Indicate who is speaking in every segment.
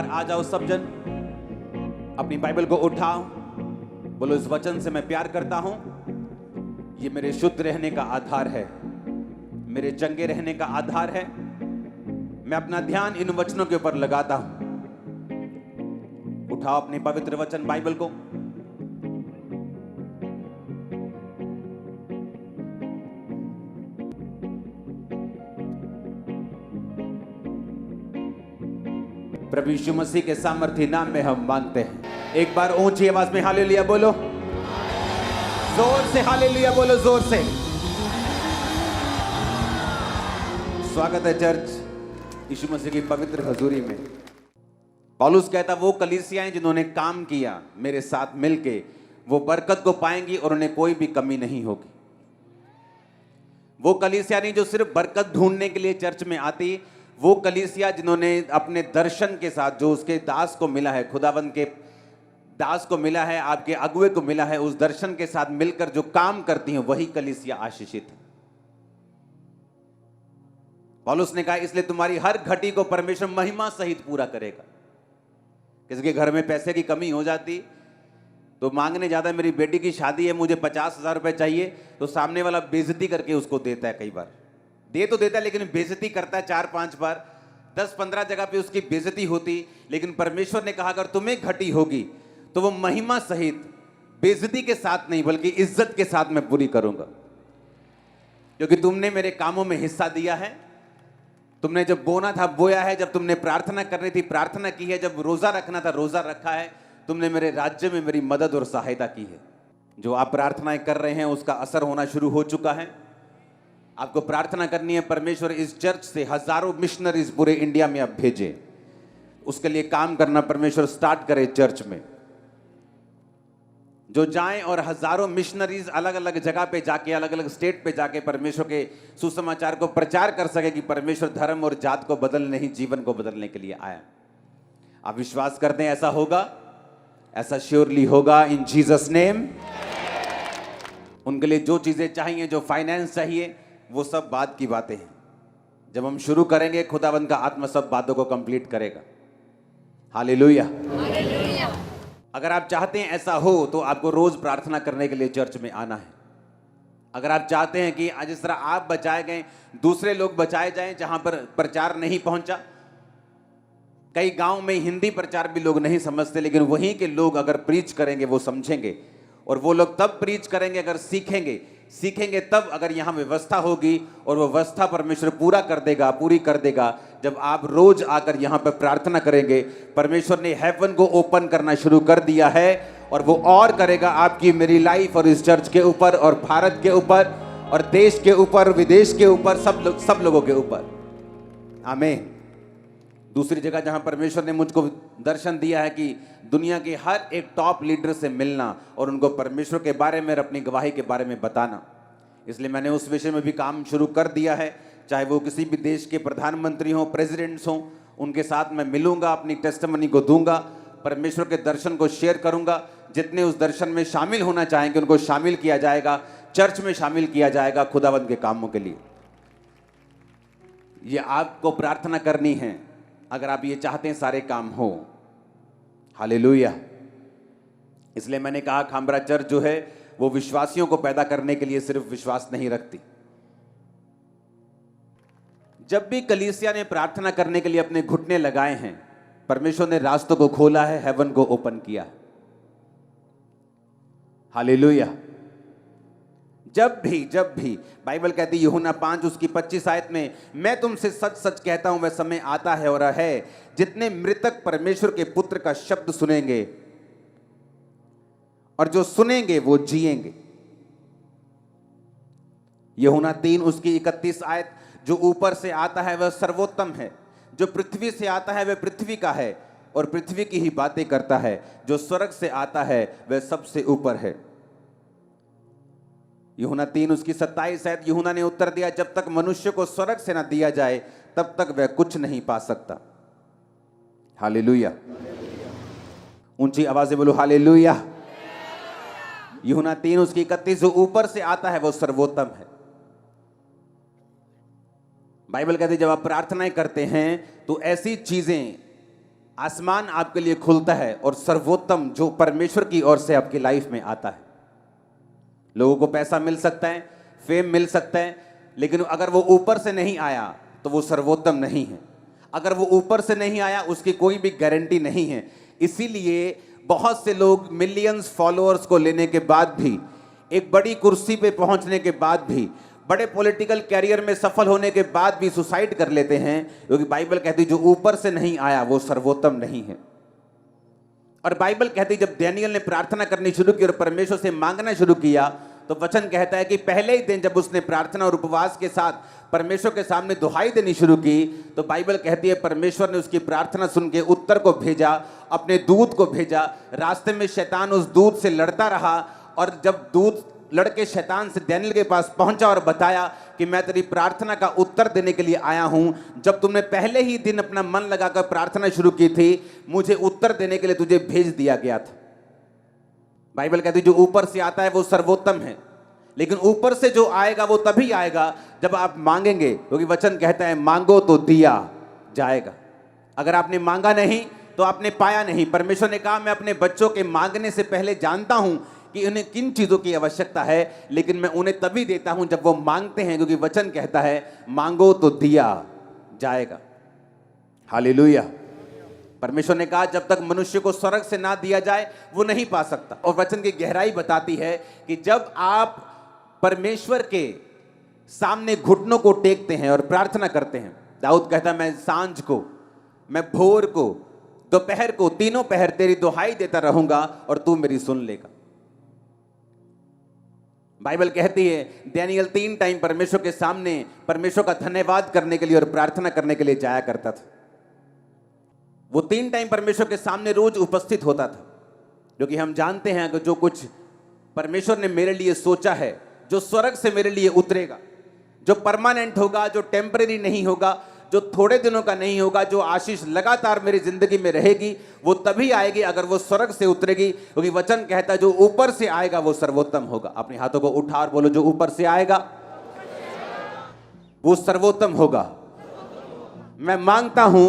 Speaker 1: बार आ जाओ सब जन, अपनी बाइबल को उठाओ, बोलो इस वचन से मैं प्यार करता हूं, ये मेरे शुद्ध रहने का आधार है, मेरे चंगे रहने का आधार है। मैं अपना ध्यान इन वचनों के ऊपर लगाता हूं। उठाओ अपने पवित्र वचन बाइबल को, प्रभु यीशु मसीह के सामर्थी नाम में हम मांगते हैं। एक बार ऊंची आवाज में हालेलुया बोलो, जोर से हालेलुया बोलो, जोर से। स्वागत है चर्च यीशु मसीह की पवित्र हजूरी में। पौलुस कहता वो कलीसियाएं जिन्होंने काम किया मेरे साथ मिलके, वो बरकत को पाएंगी और उन्हें कोई भी कमी नहीं होगी। वो कलीसिया नहीं जो सिर्फ बरकत ढूंढने के लिए चर्च में आती, वो कलीसिया जिन्होंने अपने दर्शन के साथ, जो उसके दास को मिला है, खुदावंद के दास को मिला है, आपके अगुए को मिला है, उस दर्शन के साथ मिलकर जो काम करती हैं, वही कलीसिया आशीषित है। पौलुस ने कहा इसलिए तुम्हारी हर घटी को परमेश्वर महिमा सहित पूरा करेगा। किसी के घर में पैसे की कमी हो जाती तो मांगने जाता, मेरी बेटी की शादी है, मुझे 50,000 रुपए चाहिए, तो सामने वाला बेइज्जती करके उसको देता है। कई बार दे तो देता है लेकिन बेइज्जती करता है 4-5 बार, 10-15 जगह पे उसकी बेइज्जती होती। लेकिन परमेश्वर ने कहा अगर तुम्हें घटी होगी तो वो महिमा सहित, बेइज्जती के साथ नहीं बल्कि इज्जत के साथ मैं पूरी करूंगा, क्योंकि तुमने मेरे कामों में हिस्सा दिया है। तुमने जब बोना था बोया है, जब तुमने प्रार्थना करनी थी प्रार्थना की है, जब रोजा रखना था रोजा रखा है, तुमने मेरे राज्य में मेरी मदद और सहायता की है। जो आप प्रार्थनाएं कर रहे हैं उसका असर होना शुरू हो चुका है। आपको प्रार्थना करनी है परमेश्वर इस चर्च से हजारों मिशनरीज पूरे इंडिया में आप भेजे, उसके लिए काम करना परमेश्वर स्टार्ट करे चर्च में। जो जाएं और हजारों मिशनरीज अलग अलग जगह पे जाके, अलग अलग स्टेट पे जाके परमेश्वर के सुसमाचार को प्रचार कर सके कि परमेश्वर धर्म और जात को बदलने नहीं, जीवन को बदलने के लिए आया। आप विश्वास करते हैं ऐसा होगा? ऐसा श्योरली होगा इन जीसस नेम। उनके लिए जो चीजें चाहिए, जो फाइनेंस चाहिए, वो सब बाद की बातें हैं। जब हम शुरू करेंगे खुदावंद का आत्मा सब बातों को कंप्लीट करेगा। हालेलुया। अगर आप चाहते हैं ऐसा हो तो आपको रोज प्रार्थना करने के लिए चर्च में आना है। अगर आप चाहते हैं कि जिस तरह आप बचाए गए दूसरे लोग बचाए जाएं, जहां पर प्रचार नहीं पहुंचा, कई गांव में हिंदी प्रचार भी लोग नहीं समझते, लेकिन वहीं के लोग अगर प्रीच करेंगे वो समझेंगे, और वो लोग तब प्रीच करेंगे अगर सीखेंगे तब, अगर यहाँ व्यवस्था होगी, और वो व्यवस्था परमेश्वर पूरी कर देगा जब आप रोज आकर यहाँ पर प्रार्थना करेंगे। परमेश्वर ने हेवन को ओपन करना शुरू कर दिया है और वो और करेगा आपकी मेरी लाइफ और इस चर्च के ऊपर और भारत के ऊपर और देश के ऊपर, विदेश के ऊपर, सब लोगों के ऊपर। आमीन। दूसरी जगह जहां परमेश्वर ने मुझको दर्शन दिया है कि दुनिया के हर एक टॉप लीडर से मिलना और उनको परमेश्वर के बारे में, अपनी गवाही के बारे में बताना, इसलिए मैंने उस विषय में भी काम शुरू कर दिया है। चाहे वो किसी भी देश के प्रधानमंत्री हों, प्रेसिडेंट्स हों, उनके साथ मैं मिलूंगा, अपनी टेस्टिमनी को दूंगा, परमेश्वर के दर्शन को शेयर करूंगा। जितने उस दर्शन में शामिल होना चाहेंगे उनको शामिल किया जाएगा, चर्च में शामिल किया जाएगा खुदावंद के कामों के लिए। ये आपको प्रार्थना करनी है अगर आप ये चाहते हैं सारे काम हो। हालेलुया। इसलिए मैंने कहा खामरा चर्च जो है वो विश्वासियों को पैदा करने के लिए सिर्फ विश्वास नहीं रखती। जब भी कलीसिया ने प्रार्थना करने के लिए अपने घुटने लगाए हैं, परमेश्वर ने रास्तों को खोला है, हेवन को ओपन किया। हालेलुया। जब भी बाइबल कहती है यूहन्ना 5 उसकी 25 आयत में, मैं तुमसे सच सच कहता हूं वह समय आता है और है जितने मृतक परमेश्वर के पुत्र का शब्द सुनेंगे और जो सुनेंगे वो जिएंगे। यूहन्ना 3 उसकी 31 आयत, जो ऊपर से आता है वह सर्वोत्तम है, जो पृथ्वी से आता है वह पृथ्वी का है और पृथ्वी की ही बातें करता है, जो स्वर्ग से आता है वह सबसे ऊपर है। यूहन्ना 3 उसकी 27 आयत, यूहन्ना ने उत्तर दिया, जब तक मनुष्य को स्वर्ग से ना दिया जाए तब तक वह कुछ नहीं पा सकता। हालेलुया। ऊंची आवाज से बोलो हालेलुया। यूहन्ना 3 उसकी 31, जो ऊपर से आता है वो सर्वोत्तम है। बाइबल कहती है जब आप प्रार्थनाएं करते हैं तो ऐसी चीजें आसमान आपके लिए खुलता है और सर्वोत्तम जो परमेश्वर की ओर से आपकी लाइफ में आता है। लोगों को पैसा मिल सकता है, फेम मिल सकता है, लेकिन अगर वो ऊपर से नहीं आया तो वो सर्वोत्तम नहीं है। अगर वो ऊपर से नहीं आया उसकी कोई भी गारंटी नहीं है। इसीलिए बहुत से लोग मिलियंस फॉलोअर्स को लेने के बाद भी, एक बड़ी कुर्सी पे पहुंचने के बाद भी, बड़े पॉलिटिकल कैरियर में सफल होने के बाद भी सुसाइड कर लेते हैं, क्योंकि बाइबल कहती है जो ऊपर से नहीं आया वो सर्वोत्तम नहीं है। और बाइबल कहती है जब डैनियल ने प्रार्थना करनी शुरू की और परमेश्वर से मांगना शुरू किया, तो वचन कहता है कि पहले ही दिन जब उसने प्रार्थना और उपवास के साथ परमेश्वर के सामने दुहाई देनी शुरू की, तो बाइबल कहती है परमेश्वर ने उसकी प्रार्थना सुन के उत्तर को भेजा, अपने दूत को भेजा। रास्ते में शैतान उस दूत से लड़ता रहा, और जब दूत लड़के शैतान से डैनियल के पास पहुंचा और बताया कि मैं तेरी प्रार्थना का उत्तर देने के लिए आया हूं, जब तुमने पहले ही दिन अपना मन लगाकर प्रार्थना शुरू की थी, मुझे उत्तर देने के लिए तुझे भेज दिया गया था। बाइबल कहती है जो ऊपर से आता है वो सर्वोत्तम है, लेकिन ऊपर से जो आएगा वो तभी आएगा जब आप मांगेंगे, क्योंकि वचन कहता है मांगो तो दिया जाएगा। अगर आपने मांगा नहीं तो आपने पाया नहीं। परमेश्वर ने कहा मैं अपने बच्चों के मांगने से पहले जानता हूं कि उन्हें किन चीजों की आवश्यकता है, लेकिन मैं उन्हें तभी देता हूं जब वो मांगते हैं, क्योंकि वचन कहता है मांगो तो दिया जाएगा। हालेलुया। परमेश्वर ने कहा जब तक मनुष्य को स्वर्ग से ना दिया जाए वो नहीं पा सकता। और वचन की गहराई बताती है कि जब आप परमेश्वर के सामने घुटनों को टेकते हैं और प्रार्थना करते हैं, दाऊद कहता मैं सांझ को, मैं भोर को, दोपहर को, तीनों पहर तेरी दुहाई देता रहूंगा और तू मेरी सुन लेगा। बाइबल कहती है डैनियल 3 टाइम परमेश्वर के सामने परमेश्वर का धन्यवाद करने के लिए और प्रार्थना करने के लिए जाया करता था। वो 3 टाइम परमेश्वर के सामने रोज उपस्थित होता था, क्योंकि हम जानते हैं कि जो कुछ परमेश्वर ने मेरे लिए सोचा है, जो स्वर्ग से मेरे लिए उतरेगा, जो परमानेंट होगा, जो टेम्परेरी नहीं होगा, जो थोड़े दिनों का नहीं होगा, जो आशीष लगातार मेरी जिंदगी में रहेगी, वो तभी आएगी अगर वो स्वर्ग से उतरेगी। क्योंकि वचन कहता है जो ऊपर से आएगा वो सर्वोत्तम होगा। अपने हाथों को उठा और बोलो जो ऊपर से आएगा वो सर्वोत्तम होगा। मैं मांगता हूं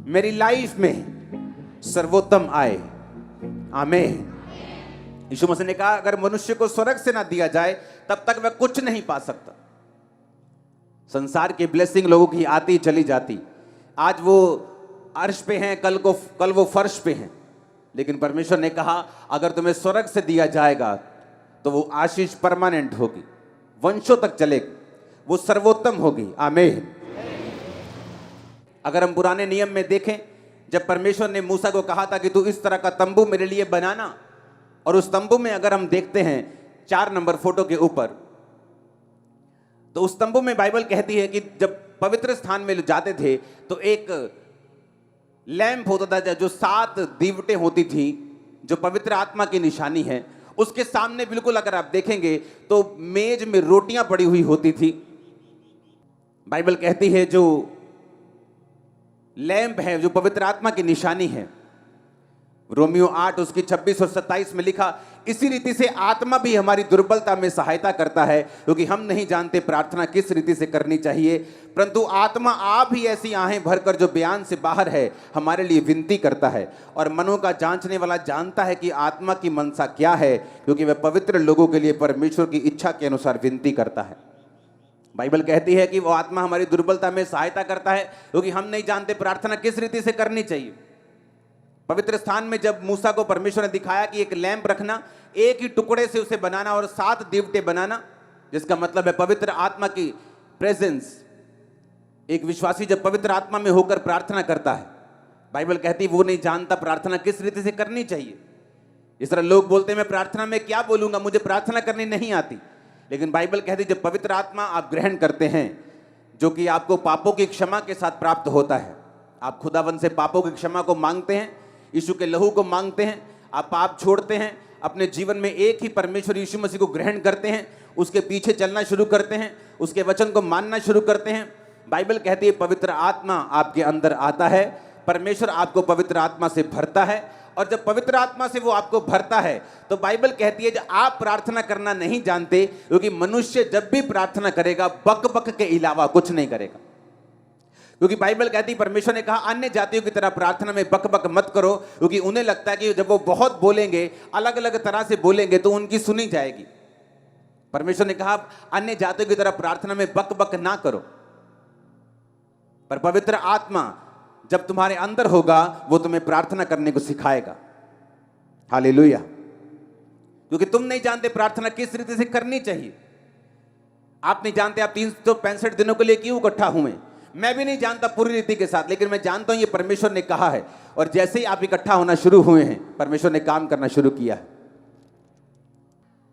Speaker 1: मेरी लाइफ में सर्वोत्तम आए। आमीन। यीशु मसीह ने कहा अगर मनुष्य को स्वर्ग से ना दिया जाए तब तक वह कुछ नहीं पा सकता। संसार की ब्लेसिंग लोगों की आती चली जाती, आज वो अर्श पे हैं, कल वो फर्श पे हैं, लेकिन परमेश्वर ने कहा अगर तुम्हें स्वर्ग से दिया जाएगा तो वो आशीष परमानेंट होगी, वंशों तक चलेगी, वो सर्वोत्तम होगी। आमीन। अगर हम पुराने नियम में देखें, जब परमेश्वर ने मूसा को कहा था कि तू इस तरह का तंबू मेरे लिए बनाना, और उस तंबू में अगर हम देखते हैं 4 नंबर फोटो के ऊपर, तो उस तंबू में बाइबल कहती है कि जब पवित्र स्थान में जाते थे तो एक लैंप होता था जो 7 दीवटें होती थी, जो पवित्र आत्मा की निशानी है। उसके सामने बिल्कुल अगर आप देखेंगे तो मेज में रोटियां पड़ी हुई होती थी। बाइबल कहती है जो लैंप है, जो पवित्र आत्मा की निशानी है, रोमियो 8 उसकी 26 और 27 में लिखा इसी रीति से आत्मा भी हमारी दुर्बलता में सहायता करता है, क्योंकि हम नहीं जानते प्रार्थना किस रीति से करनी चाहिए, परंतु आत्मा आप ही ऐसी आहें भरकर जो बयान से बाहर है हमारे लिए विनती करता है। और मनों का जांचने वाला जानता है कि आत्मा की मनसा क्या है, क्योंकि वह पवित्र लोगों के लिए परमेश्वर की इच्छा के अनुसार विनती करता है। बाइबल कहती है कि वो आत्मा हमारी दुर्बलता में सहायता करता है, क्योंकि हम नहीं जानते प्रार्थना किस रीति से करनी चाहिए। पवित्र स्थान में जब मूसा को परमेश्वर ने दिखाया कि एक लैंप रखना, एक ही टुकड़े से उसे बनाना और 7 दीवटें बनाना, जिसका मतलब है पवित्र आत्मा की प्रेजेंस। एक विश्वासी जब पवित्र आत्मा में होकर प्रार्थना करता है, बाइबल कहती है वो नहीं जानता प्रार्थना किस रीति से करनी चाहिए। इस तरह लोग बोलते हैं मैं प्रार्थना में क्या बोलूंगा, मुझे प्रार्थना करनी नहीं आती। लेकिन बाइबल कहती है जब पवित्र आत्मा आप ग्रहण करते हैं, जो कि आपको पापों की क्षमा के साथ प्राप्त होता है, आप खुदावन से पापों की क्षमा को मांगते हैं, यीशु के लहू को मांगते हैं, आप पाप छोड़ते हैं, अपने जीवन में एक ही परमेश्वर यीशु मसीह को ग्रहण करते हैं, उसके पीछे चलना शुरू करते हैं, उसके वचन को मानना शुरू करते हैं। बाइबल कहती है पवित्र आत्मा आपके अंदर आता है, परमेश्वर आपको पवित्र आत्मा से भरता है, और जब पवित्र आत्मा से वो आपको भरता है तो बाइबल कहती है जब आप प्रार्थना करना नहीं जानते, क्योंकि मनुष्य जब भी प्रार्थना करेगा बक बक के अलावा कुछ नहीं करेगा। क्योंकि बाइबल कहती, परमेश्वर ने कहा अन्य जातियों की तरह प्रार्थना में बक बक मत करो, क्योंकि उन्हें लगता है कि जब वो बहुत बोलेंगे, अलग अलग तरह से बोलेंगे तो उनकी सुनी जाएगी। परमेश्वर ने कहा अन्य जातियों की तरह प्रार्थना में बक बक ना करो, पर पवित्र आत्मा जब तुम्हारे अंदर होगा वो तुम्हें प्रार्थना करने को सिखाएगा। हालेलुया। क्योंकि तुम नहीं जानते प्रार्थना किस रीति से करनी चाहिए। आप नहीं जानते आप 365 दिनों के लिए क्यों इकट्ठा हुए। मैं भी नहीं जानता पूरी रीति के साथ, लेकिन मैं जानता हूं ये परमेश्वर ने कहा है, और जैसे ही आप इकट्ठा होना शुरू हुए हैं परमेश्वर ने काम करना शुरू किया है।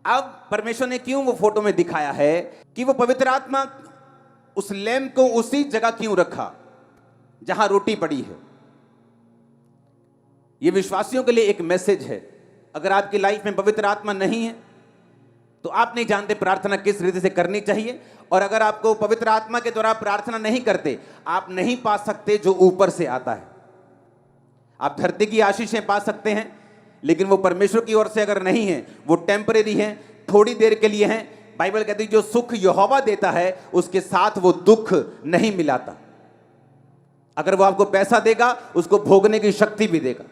Speaker 1: अब परमेश्वर ने क्यों वो फोटो में दिखाया है कि वो पवित्र आत्मा उस लैंप को उसी जगह क्यों रखा जहां रोटी पड़ी है। ये विश्वासियों के लिए एक मैसेज है। अगर आपकी लाइफ में पवित्र आत्मा नहीं है तो आप नहीं जानते प्रार्थना किस रीति से करनी चाहिए, और अगर आपको पवित्र आत्मा के द्वारा प्रार्थना नहीं करते, आप नहीं पा सकते जो ऊपर से आता है। आप धरती की आशीषें पा सकते हैं, लेकिन वो परमेश्वर की ओर से अगर नहीं है, वो टेम्परेरी है, थोड़ी देर के लिए है। बाइबल कहती है जो सुख यहोवा देता है उसके साथ वो दुख नहीं मिलाता। अगर वो आपको पैसा देगा, उसको भोगने की शक्ति भी देगा।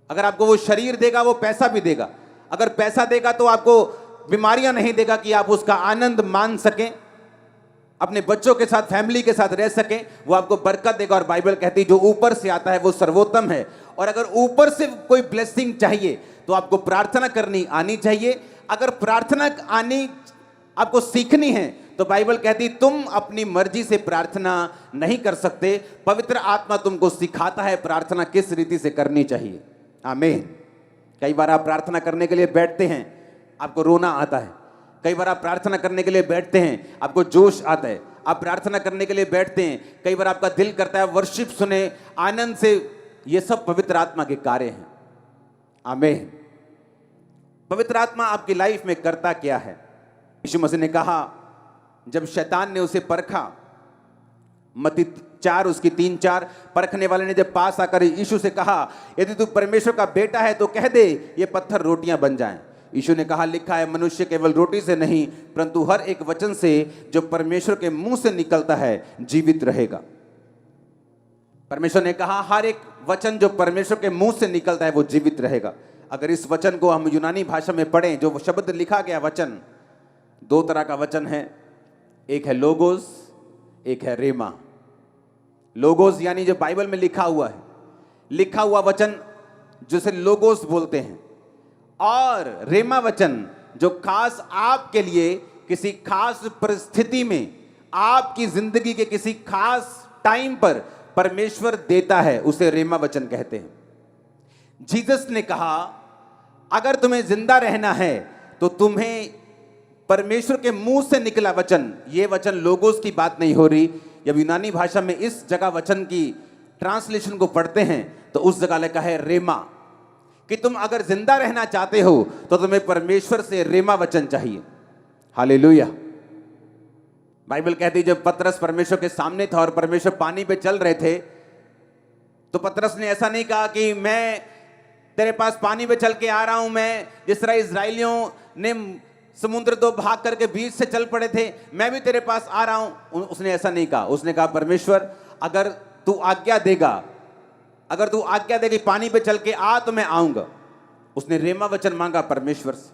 Speaker 1: अगर आपको वो शरीर देगा, वो पैसा भी देगा। अगर पैसा देगा तो आपको बीमारियां नहीं देगा कि आप उसका आनंद मान सकें, अपने बच्चों के साथ, फैमिली के साथ रह सकें। वो आपको बरकत देगा। और बाइबल कहती है जो ऊपर से आता है वो सर्वोत्तम है। और अगर ऊपर से कोई ब्लेसिंग चाहिए तो आपको प्रार्थना करनी आनी चाहिए। अगर प्रार्थना आनी आपको सीखनी है तो बाइबल कहती तुम अपनी मर्जी से प्रार्थना नहीं कर सकते, पवित्र आत्मा तुमको सिखाता है प्रार्थना किस रीति से करनी चाहिए। आमीन। कई बार आप प्रार्थना करने के लिए बैठते हैं, आपको रोना आता है। कई बार आप प्रार्थना करने के लिए बैठते हैं, आपको जोश आता है। आप प्रार्थना करने के लिए बैठते हैं, कई बार आपका दिल करता है वर्शिप सुने, आनंद से। ये सब पवित्र आत्मा के कार्य हैं। आमीन। पवित्र आत्मा आपकी लाइफ में करता क्या है? यीशु मसीह ने कहा जब शैतान ने उसे परखा, मत्ती 4 उसकी 3-4, परखने वाले ने जब पास आकर यीशु से कहा यदि तू परमेश्वर का बेटा है तो कह दे ये पत्थर रोटियां बन जाएं। यीशु ने कहा लिखा है मनुष्य केवल रोटी से नहीं परंतु हर एक वचन से जो परमेश्वर के मुंह से निकलता है जीवित रहेगा। परमेश्वर ने कहा हर एक वचन जो परमेश्वर के मुंह से निकलता है वो जीवित रहेगा। अगर इस वचन को हम यूनानी भाषा में पढ़ें, जो शब्द लिखा गया वचन, 2 तरह का वचन है, एक है लोगोस, एक है रेमा। लोगोस यानी जो बाइबल में लिखा हुआ है, लिखा हुआ वचन जिसे लोगोस बोलते हैं, और रेमा वचन जो खास आपके लिए किसी खास परिस्थिति में, आपकी जिंदगी के किसी खास टाइम पर परमेश्वर देता है, उसे रेमा वचन कहते हैं। जीसस ने कहा अगर तुम्हें जिंदा रहना है तो तुम्हें परमेश्वर के मुंह से निकला वचन, ये वचन लोगोस की बात नहीं हो रही। जब यूनानी भाषा में इस जगह वचन की ट्रांसलेशन को पढ़ते हैं तो उस जगह लिखा है रेमा, कि तुम अगर जिंदा रहना चाहते हो तो तुम्हें परमेश्वर से रेमा वचन चाहिए। हालेलुया। बाइबल कहती है जब पतरस परमेश्वर के सामने था और परमेश्वर पानी पे चल रहे थे तो पतरस ने ऐसा नहीं कहा कि मैं तेरे पास पानी पे चल के आ रहा हूं, मैं जिस तरह इजराइलियों ने समुद्र 2 भाग करके बीच से चल पड़े थे मैं भी तेरे पास आ रहा हूं। उसने ऐसा नहीं कहा। उसने कहा परमेश्वर अगर तू आज्ञा देगा, अगर तू आज्ञा देगी पानी पे चल के आ तो मैं आऊंगा। उसने रेमा वचन मांगा परमेश्वर से,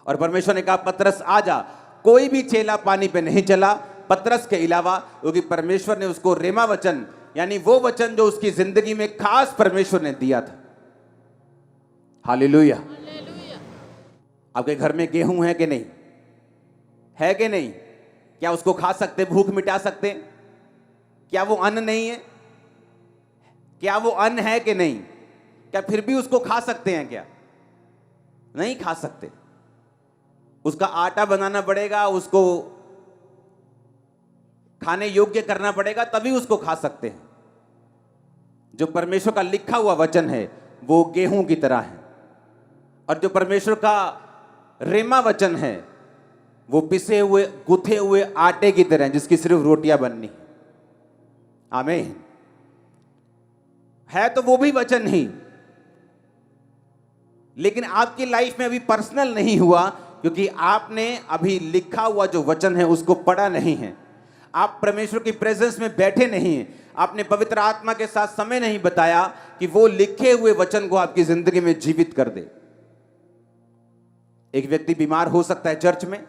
Speaker 1: और परमेश्वर ने कहा पतरस आ जा। कोई भी चेला पानी पे नहीं चला पतरस के अलावा, क्योंकि परमेश्वर ने उसको रेमा वचन यानी वो वचन जो उसकी जिंदगी में खास परमेश्वर ने दिया था। हालेलुया। आपके घर में गेहूं है कि नहीं? है कि नहीं? क्या उसको खा सकते, भूख मिटा सकते? क्या वो अन्न नहीं है? क्या वो अन्न है कि नहीं? क्या फिर भी उसको खा सकते हैं? क्या नहीं खा सकते। उसका आटा बनाना पड़ेगा, उसको खाने योग्य करना पड़ेगा, तभी उसको खा सकते हैं। जो परमेश्वर का लिखा हुआ वचन है वो गेहूं की तरह है, और जो परमेश्वर का रेमा वचन है वो पिसे हुए गुथे हुए आटे की तरह जिसकी सिर्फ रोटियां बननी। आमीन। है तो वो भी वचन ही, लेकिन आपकी लाइफ में अभी पर्सनल नहीं हुआ क्योंकि आपने अभी लिखा हुआ जो वचन है उसको पढ़ा नहीं है। आप परमेश्वर की प्रेजेंस में बैठे नहीं हैं, आपने पवित्र आत्मा के साथ समय नहीं बताया कि वो लिखे हुए वचन को आपकी जिंदगी में जीवित कर दे। एक व्यक्ति बीमार हो सकता है चर्च में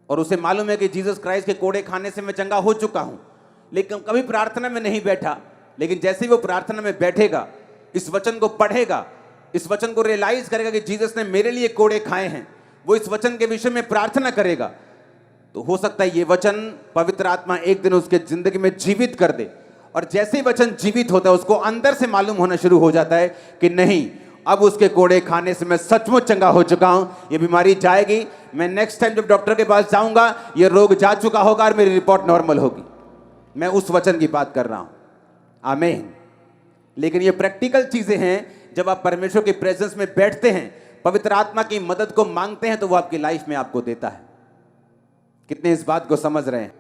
Speaker 1: और उसे मालूम है कि जीसस क्राइस्ट के कोड़े खाने से मैं चंगा हो चुका हूं, लेकिन कभी प्रार्थना में नहीं बैठा। लेकिन जैसे ही वो प्रार्थना में बैठेगा, इस वचन को पढ़ेगा, इस वचन को रियलाइज करेगा कि जीसस ने मेरे लिए कोड़े खाए हैं, वो इस वचन के विषय में प्रार्थना करेगा, तो हो सकता है ये वचन पवित्र आत्मा एक दिन उसके जिंदगी में जीवित कर दे। और जैसे ही वचन जीवित होता है, उसको अंदर से मालूम होना शुरू हो जाता है कि नहीं, अब उसके कोड़े खाने से मैं सचमुच चंगा हो चुका हूं, ये बीमारी जाएगी, मैं नेक्स्ट टाइम जब डॉक्टर के पास जाऊंगा ये रोग जा चुका होगा और मेरी रिपोर्ट नॉर्मल होगी। मैं उस वचन की बात कर रहा हूं। आमीन। लेकिन ये प्रैक्टिकल चीजें हैं। जब आप परमेश्वर की प्रेजेंस में बैठते हैं, पवित्र आत्मा की मदद को मांगते हैं, तो वो आपकी लाइफ में आपको देता है। कितने इस बात को समझ रहे हैं?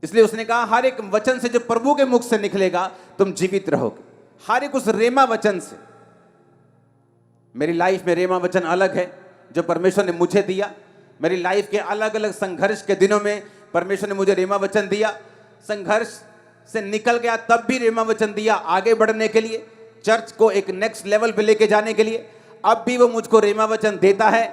Speaker 1: इसलिए उसने कहा हर एक वचन से जो प्रभु के मुख से निकलेगा तुम जीवित रहोगे। हर एक उस रेमा वचन से। मेरी लाइफ में रेमा वचन अलग है जो परमेश्वर ने मुझे दिया। मेरी लाइफ के अलग अलग संघर्ष के दिनों में परमेश्वर ने मुझे रेमा वचन दिया। संघर्ष से निकल गया तब भी रेमा वचन दिया, आगे बढ़ने के लिए, चर्च को एक नेक्स्ट लेवल पे लेके जाने के लिए। अब भी वो मुझको रेमा वचन देता है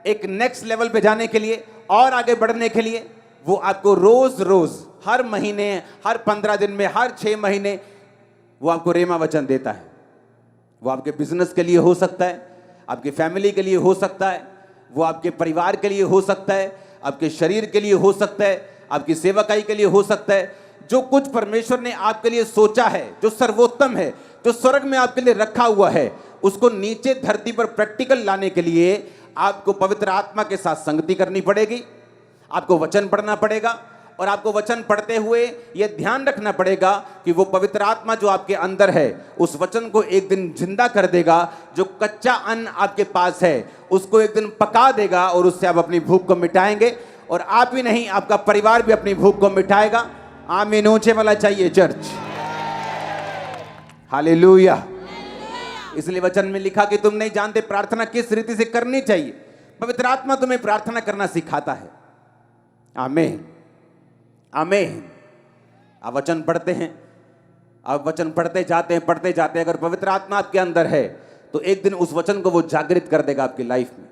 Speaker 1: एक नेक्स्ट लेवल पे जाने के लिए और आगे बढ़ने के लिए। वो आपको रोज रोज, हर महीने, हर 15 दिन में, हर 6 महीने वो आपको रेमा वचन देता है। वो आपके बिजनेस के लिए हो सकता है, आपकी फैमिली के लिए हो सकता है, वो आपके परिवार के लिए हो सकता है, आपके शरीर के लिए हो सकता है, आपकी सेवकाई के लिए हो सकता है। जो कुछ परमेश्वर ने आपके लिए सोचा है, जो सर्वोत्तम है, जो स्वर्ग में आपके लिए रखा हुआ है, उसको नीचे धरती पर प्रैक्टिकल लाने के लिए आपको पवित्र आत्मा के साथ संगति करनी पड़ेगी। आपको वचन पढ़ना पड़ेगा और आपको वचन पढ़ते हुए यह ध्यान रखना पड़ेगा कि वो पवित्र आत्मा जो आपके अंदर है उस वचन को एक दिन जिंदा कर देगा। जो कच्चा अन्न आपके पास है उसको एक दिन पका देगा और उससे आप अपनी भूख को मिटाएंगे। और आप ही नहीं, आपका परिवार भी अपनी भूख को मिटाएगा। आमीन ऊंचे वाला चाहिए चर्च। हालेलुया। इसलिए वचन में लिखा कि तुम नहीं जानते प्रार्थना किस रीति से करनी चाहिए। पवित्र आत्मा तुम्हें प्रार्थना करना सिखाता है। आमीन आमीन। आप वचन पढ़ते हैं, आप वचन पढ़ते जाते हैं। अगर पवित्र आत्मा आपके अंदर है तो एक दिन उस वचन को वो जागृत कर देगा आपकी लाइफ में।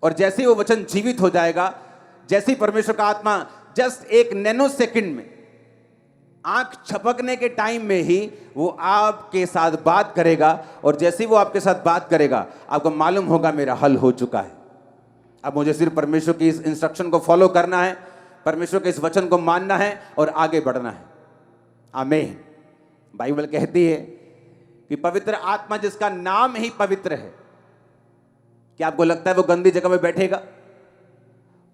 Speaker 1: और जैसे ही वो वचन जीवित हो जाएगा, जैसे ही परमेश्वर का आत्मा जस्ट एक नैनो सेकंड में, आंख झपकने के टाइम में ही वो आपके साथ बात करेगा। और जैसे ही वो आपके साथ बात करेगा आपको मालूम होगा मेरा हल हो चुका है। अब मुझे सिर्फ परमेश्वर की इस इंस्ट्रक्शन को फॉलो करना है, परमेश्वर के इस वचन को मानना है और आगे बढ़ना है। आमीन। बाइबल कहती है कि पवित्र आत्मा जिसका नाम ही पवित्र है, क्या आपको लगता है वो गंदी जगह में बैठेगा?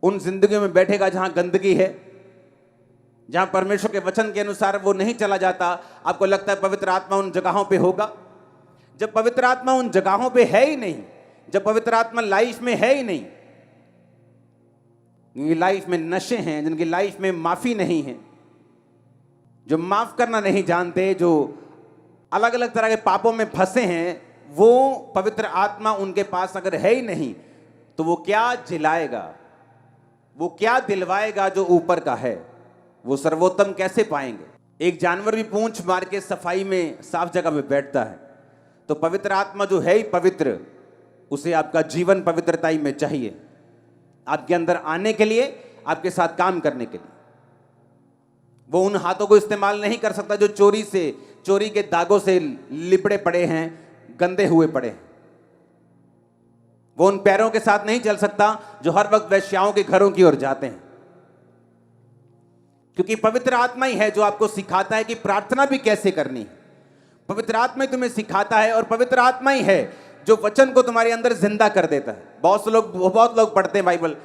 Speaker 1: उन जिंदगियों में बैठेगा जहां गंदगी है, जहां परमेश्वर के वचन के अनुसार वो नहीं चला जाता? आपको लगता है पवित्र आत्मा उन जगहों पे होगा? जब पवित्र आत्मा उन जगहों पे है ही नहीं, जब पवित्र आत्मा लाइफ में है ही नहीं, जिनकी लाइफ में नशे हैं, जिनकी लाइफ में माफी नहीं है, जो माफ करना नहीं जानते, जो अलग अलग तरह के पापों में फंसे हैं, वो पवित्र आत्मा उनके पास अगर है ही नहीं तो वो क्या जिलाएगा, वो क्या दिलवाएगा जो ऊपर का है? वो सर्वोत्तम कैसे पाएंगे? एक जानवर भी पूंछ मार के सफाई में साफ जगह में बैठता है, तो पवित्र आत्मा जो है ही पवित्र, उसे आपका जीवन पवित्रताई में चाहिए, आपके अंदर आने के लिए, आपके साथ काम करने के लिए। वो उन हाथों को इस्तेमाल नहीं कर सकता जो चोरी के दागों से लिपड़े पड़े हैं, गंदे हुए पड़े हैं। वो उन पैरों के साथ नहीं चल सकता जो हर वक्त वेश्याओं के घरों की ओर जाते हैं। क्योंकि पवित्र आत्मा ही है जो आपको सिखाता है कि प्रार्थना भी कैसे करनी है। पवित्र आत्मा ही तुम्हें सिखाता है और पवित्र आत्मा ही है जो वचन को तुम्हारे अंदर जिंदा कर देता है। बहुत लोग पढ़ते हैं बाइबल।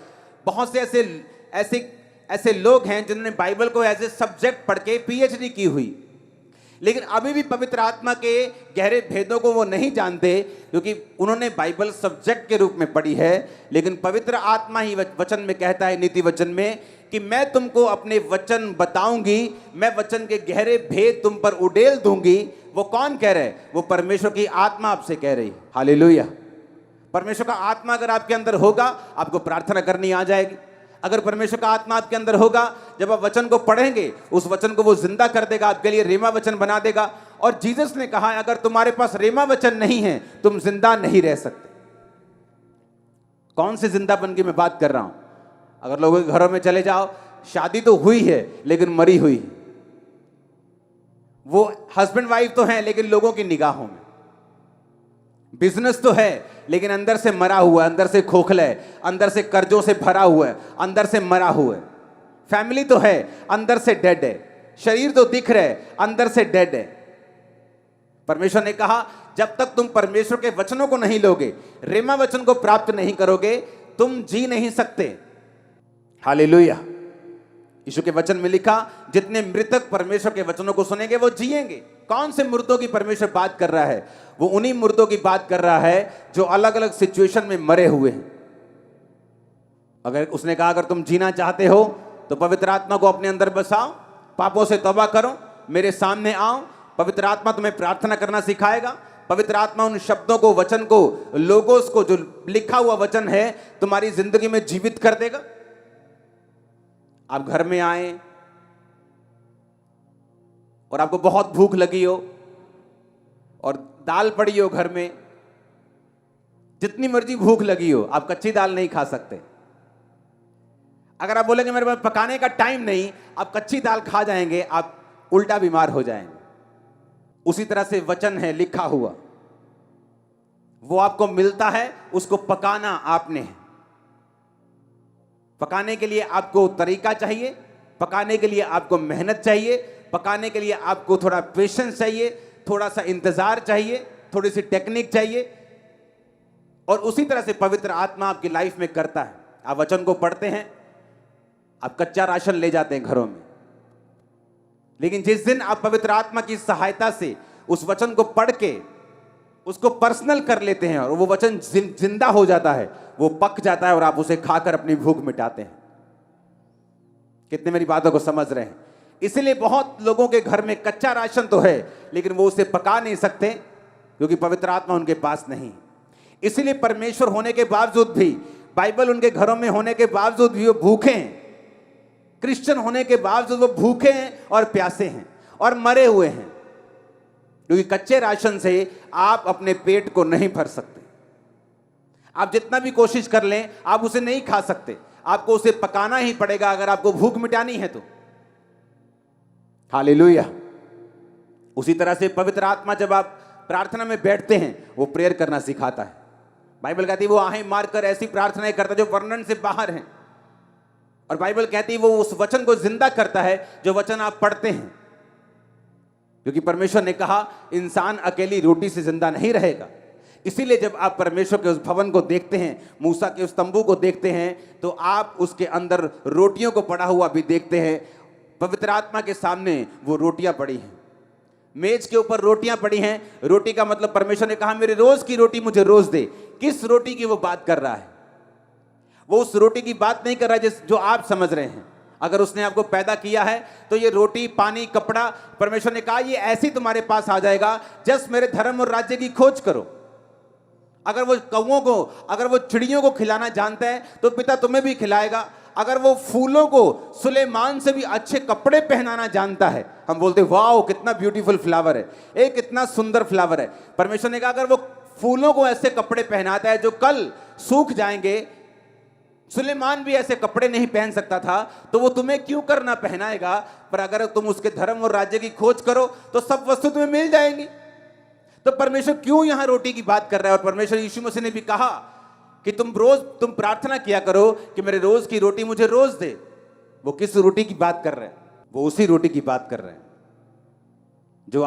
Speaker 1: बहुत से ऐसे लोग हैं जिन्होंने बाइबल को एज ए सब्जेक्ट पढ़ के पीएचडी की हुई, लेकिन अभी भी पवित्र आत्मा के गहरे भेदों को वो नहीं जानते, क्योंकि उन्होंने बाइबल सब्जेक्ट के रूप में पढ़ी है। लेकिन पवित्र आत्मा ही वचन में कहता है, नीति वचन में, कि मैं तुमको अपने वचन बताऊंगी, मैं वचन के गहरे भेद तुम पर उड़ेल दूंगी। वो कौन कह रहे हैं? वो परमेश्वर की आत्मा आपसे कह रही है। हालेलुया। परमेश्वर का आत्मा अगर आपके अंदर होगा, आपको प्रार्थना करनी आ जाएगी। अगर परमेश्वर का आत्मा आपके अंदर होगा, जब आप वचन को पढ़ेंगे उस वचन को वो जिंदा कर देगा, आपके लिए रेमा वचन बना देगा। और जीसस ने कहा अगर तुम्हारे पास रेमा वचन नहीं है तुम जिंदा नहीं रह सकते। कौन से जिंदापन की मैं बात कर रहा हूं? अगर लोगों के घरों में चले जाओ, शादी तो हुई है लेकिन मरी हुई है। वो हस्बैंड वाइफ तो हैं लेकिन लोगों की निगाहों में। बिजनेस तो है लेकिन अंदर से मरा हुआ है, अंदर से खोखला है, अंदर से कर्जों से भरा हुआ है, अंदर से मरा हुआ है। फैमिली तो है, अंदर से डेड है। शरीर तो दिख रहा है, अंदर से डेड है। परमेश्वर ने कहा जब तक तुम परमेश्वर के वचनों को नहीं लोगे, रेमा वचन को प्राप्त नहीं करोगे, तुम जी नहीं सकते। हालेलुया। यीशु के वचन में लिखा जितने मृतक परमेश्वर के वचनों को सुनेंगे वो जिएंगे। कौन से मुर्दों की परमेश्वर बात कर रहा है? वो उन्हीं मुर्दों की बात कर रहा है जो अलग अलग सिचुएशन में मरे हुए हैं। अगर उसने कहा अगर तुम जीना चाहते हो तो पवित्र आत्मा को अपने अंदर बसाओ, पापों से तौबा करो, मेरे सामने आओ। पवित्र आत्मा तुम्हें प्रार्थना करना सिखाएगा। पवित्र आत्मा उन शब्दों को, वचन को, लोगोस को, जो लिखा हुआ वचन है तुम्हारी जिंदगी में जीवित कर देगा। आप घर में आए और आपको बहुत भूख लगी हो और दाल पड़ी हो घर में, जितनी मर्जी भूख लगी हो, आप कच्ची दाल नहीं खा सकते। अगर आप बोलेंगे मेरे पास पकाने का टाइम नहीं, आप कच्ची दाल खा जाएंगे, आप उल्टा बीमार हो जाएंगे। उसी तरह से वचन है लिखा हुआ, वो आपको मिलता है, उसको पकाना आपने है। पकाने के लिए आपको तरीका चाहिए, पकाने के लिए आपको मेहनत चाहिए, पकाने के लिए आपको थोड़ा पेशेंस चाहिए, थोड़ा सा इंतजार चाहिए, थोड़ी सी टेक्निक चाहिए। और उसी तरह से पवित्र आत्मा आपकी लाइफ में करता है। आप वचन को पढ़ते हैं, आप कच्चा राशन ले जाते हैं घरों में, लेकिन जिस दिन आप पवित्र आत्मा की सहायता से उस वचन को पढ़ के उसको पर्सनल कर लेते हैं और वो वचन जिंदा हो जाता है, वो पक जाता है और आप उसे खाकर अपनी भूख मिटाते हैं। कितने मेरी बातों को समझ रहे हैं? इसलिए बहुत लोगों के घर में कच्चा राशन तो है लेकिन वो उसे पका नहीं सकते क्योंकि पवित्र आत्मा उनके पास नहीं। इसलिए परमेश्वर होने के बावजूद भी, बाइबल उनके घरों में होने के बावजूद भी वो भूखे हैं। क्रिश्चियन होने के बावजूद वो भूखे हैं और प्यासे हैं और मरे हुए हैं, क्योंकि कच्चे राशन से आप अपने पेट को नहीं भर सकते। आप जितना भी कोशिश कर लें आप उसे नहीं खा सकते, आपको उसे पकाना ही पड़ेगा अगर आपको भूख मिटानी है तो। हालेलुया। उसी तरह से पवित्र आत्मा जब आप प्रार्थना में बैठते हैं वो प्रेयर करना सिखाता है। बाइबल कहती है वो आहें मारकर ऐसी प्रार्थनाएं करता है जो वर्णन से बाहर हैं, और बाइबल कहती है वो उस वचन को जिंदा करता है जो वचन आप पढ़ते हैं, क्योंकि परमेश्वर ने कहा इंसान अकेली रोटी से जिंदा नहीं रहेगा। इसीलिए जब आप परमेश्वर के उस भवन को देखते हैं, मूसा के उस तंबू को देखते हैं, तो आप उसके अंदर रोटियों को पड़ा हुआ भी देखते हैं। पवित्र आत्मा के सामने वो रोटियां पड़ी हैं, मेज के ऊपर रोटियां पड़ी हैं। रोटी का मतलब परमेश्वर ने कहा मेरे रोज की रोटी मुझे रोज दे। किस रोटी की वो बात कर रहा है? वो उस रोटी की बात नहीं कर रहा है जो आप समझ रहे हैं। अगर उसने आपको पैदा किया है तो ये रोटी, पानी, कपड़ा, परमेश्वर ने कहा ये ऐसे ही तुम्हारे पास आ जाएगा, जस्ट मेरे धर्म और राज्य की खोज करो। अगर वो कौवों को, अगर वो चिड़ियों को खिलाना जानता है तो पिता तुम्हें भी खिलाएगा। अगर वो फूलों को सुलेमान से भी अच्छे कपड़े पहनाना जानता है, हम बोलते वाह कितना ब्यूटीफुल फ्लावर है, एक कितना सुंदर फ्लावर है। परमेश्वर ने कहा अगर वो फूलों को ऐसे कपड़े पहनाता है जो कल सूख जाएंगे, सुलेमान भी ऐसे कपड़े नहीं पहन सकता था, तो वो तुम्हें क्यों करना पहनाएगा? पर अगर तुम उसके धर्म और राज्य की खोज करो तो सब वस्तु तुम्हें मिल जाएंगी। तो परमेश्वर क्यों यहां रोटी की बात कर रहा है? और परमेश्वर यीशु मसीह ने भी कहा कि तुम प्रार्थना किया करो कि मेरे रोज की रोटी मुझे रोज दे। वो किस रोटी की बात कर रहे हैं? वो उसी रोटी की बात कर रहे हैं जो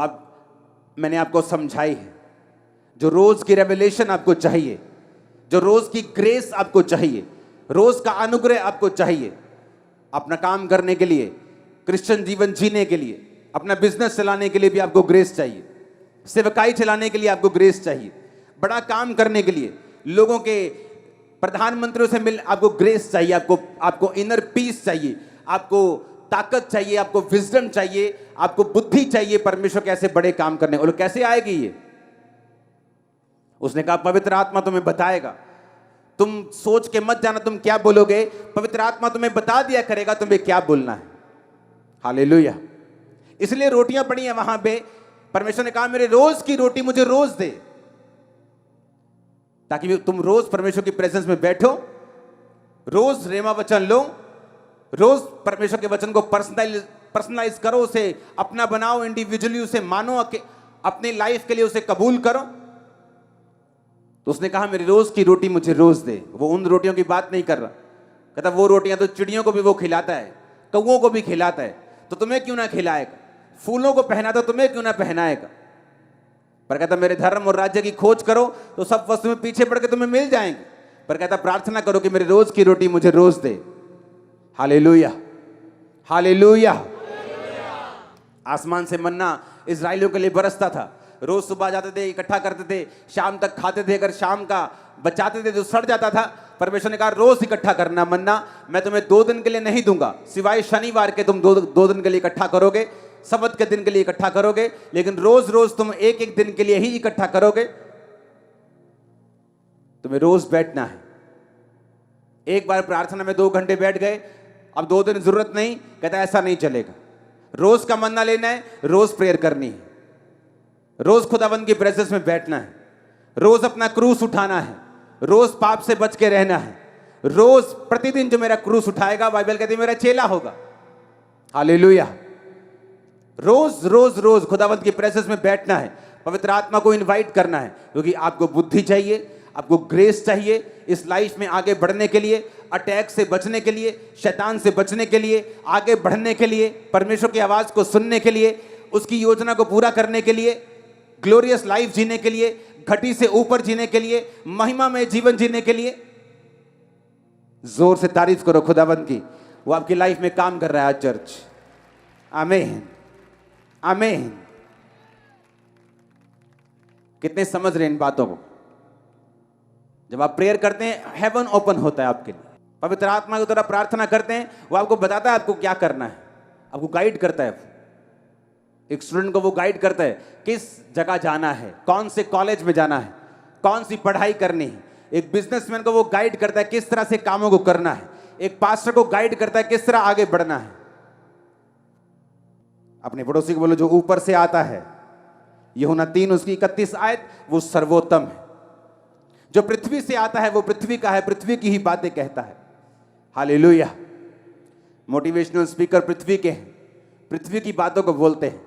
Speaker 1: मैंने आपको समझाई है, जो रोज की रेवलेशन आपको चाहिए, जो रोज की ग्रेस आपको चाहिए, रोज का अनुग्रह आपको चाहिए अपना काम करने के लिए, क्रिश्चियन जीवन जीने के लिए, अपना बिजनेस चलाने के लिए भी आपको ग्रेस चाहिए, सेवकाई चलाने के लिए आपको ग्रेस चाहिए, बड़ा काम करने के लिए, लोगों के प्रधानमंत्रियों से मिल आपको ग्रेस चाहिए, आपको इनर पीस चाहिए, आपको ताकत चाहिए, आपको विजडम चाहिए, आपको बुद्धि चाहिए परमेश्वर कैसे बड़े काम करने। और कैसे आएगी ये? उसने कहा पवित्र आत्मा तुम्हें बताएगा। तुम सोच के मत जाना तुम क्या बोलोगे, पवित्र आत्मा तुम्हें बता दिया करेगा तुम्हें क्या बोलना है। हालेलुया। इसलिए रोटियां पड़ी हैं वहां पे, परमेश्वर ने कहा मेरे रोज की रोटी मुझे रोज दे, ताकि तुम रोज परमेश्वर की प्रेजेंस में बैठो, रोज रेमा वचन लो, रोज परमेश्वर के वचन को पर्सनलाइज करो, उसे अपना बनाओ, इंडिविजुअली उसे मानो, अपनी लाइफ के लिए उसे कबूल करो। तो उसने कहा मेरी रोज की रोटी मुझे रोज दे। वो उन रोटियों की बात नहीं कर रहा, कहता वो रोटियां तो चिड़ियों को भी वो खिलाता है, कौओं को भी खिलाता है, तो तुम्हें क्यों ना खिलाएगा? फूलों को पहनाता तुम्हें क्यों ना पहनाएगा? पर कहता मेरे धर्म और राज्य की खोज करो तो सब वस्तु में पीछे पड़ के तुम्हें मिल जाएंगे। पर कहता प्रार्थना करो कि मेरी रोज की रोटी मुझे रोज दे। Hallelujah, hallelujah. आसमान से मन्ना इजराइलियों के लिए बरसता था, रोज सुबह जाते थे, इकट्ठा करते थे, शाम तक खाते थे। अगर शाम का बचाते थे तो सड़ जाता था। परमेश्वर ने कहा रोज इकट्ठा करना मन्ना, मैं तुम्हें 2 दिन के लिए नहीं दूंगा, सिवाय शनिवार के तुम 2 दिन के लिए इकट्ठा करोगे, सबत के दिन के लिए इकट्ठा करोगे, लेकिन रोज रोज तुम एक दिन के लिए ही इकट्ठा करोगे। तुम्हें रोज बैठना है। एक बार प्रार्थना में 2 घंटे बैठ गए, अब 2 दिन जरूरत नहीं, कहता ऐसा नहीं चलेगा। रोज का मन्ना लेना है, रोज प्रेयर करनी है, रोज खुदावंद की प्रेजेंस में बैठना है, रोज अपना क्रूस उठाना है, रोज पाप से बच के रहना है। रोज प्रतिदिन जो मेरा क्रूस उठाएगा, बाइबल कहती है मेरा चेला होगा। हालेलुया। रोज रोज रोज खुदावंद की प्रेजेंस में बैठना है, पवित्र आत्मा को इनवाइट करना है, क्योंकि आपको बुद्धि चाहिए, आपको ग्रेस चाहिए इस लाइफ में आगे बढ़ने के लिए, अटैक से बचने के लिए, शैतान से बचने के लिए, आगे बढ़ने के लिए, परमेश्वर की आवाज को सुनने के लिए, उसकी योजना को पूरा करने के लिए, ग्लोरियस लाइफ जीने के लिए, घटी से ऊपर जीने के लिए, महिमा में जीवन जीने के लिए। जोर से तारीफ करो खुदावंद की, वो आपकी लाइफ में काम कर रहा है चर्च। आमीन, आमीन। कितने समझ रहे इन बातों को? जब आप प्रेयर करते हैं, हेवन ओपन होता है आपके लिए। पवित्र आत्मा की तरह प्रार्थना करते हैं, वो आपको बताता है आपको क्या करना है, आपको गाइड करता है। एक स्टूडेंट को वो गाइड करता है किस जगह जाना है, कौन से कॉलेज में जाना है, कौन सी पढ़ाई करनी है। एक बिजनेसमैन को वो गाइड करता है किस तरह से कामों को करना है। एक पास्टर को गाइड करता है किस तरह आगे बढ़ना है। अपने पड़ोसी को बोलो जो ऊपर से आता है, यूहन्ना 3 उसकी 31 आयत, वो सर्वोत्तम है। जो पृथ्वी से आता है वो पृथ्वी का है, पृथ्वी की ही बातें कहता है। हालेलुया। मोटिवेशनल स्पीकर पृथ्वी के हैं, पृथ्वी की बातों को बोलते हैं।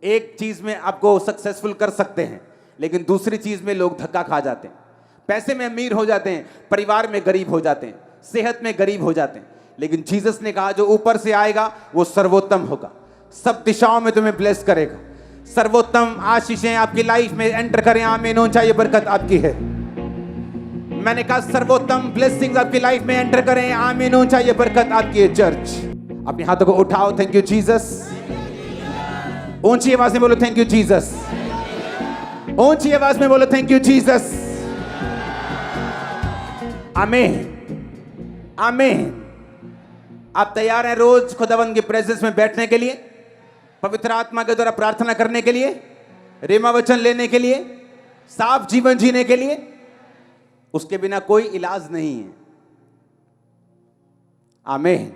Speaker 1: एक चीज में आपको सक्सेसफुल कर सकते हैं, लेकिन दूसरी चीज में लोग धक्का खा जाते हैं। पैसे में अमीर हो जाते हैं, परिवार में गरीब हो जाते हैं, सेहत में गरीब हो जाते हैं। लेकिन जीसस ने कहा जो ऊपर से आएगा वो सर्वोत्तम होगा, सब दिशाओं में तुम्हें ब्लेस करेगा। सर्वोत्तम आशीषें आपकी लाइफ में एंटर करें। आमीन। हो चाहिए बरकत आपकी है। मैंने कहा सर्वोत्तम ब्लेसिंग्स आपकी लाइफ में एंटर करें। आमीन। हो चाहिए बरकत आपकी है। चर्च अपने हाथों को उठाओ। Thank you Jesus. ऊंची आवाज में बोलो थैंक यू जीसस। ऊंची आवाज में बोलो थैंक यू जीसस। आमीन, आमीन। आप तैयार हैं रोज खुदावंद की प्रेजेंस में बैठने के लिए, पवित्र आत्मा के द्वारा प्रार्थना करने के लिए, रेमा वचन लेने के लिए, साफ जीवन जीने के लिए? उसके बिना कोई इलाज नहीं है। आमीन।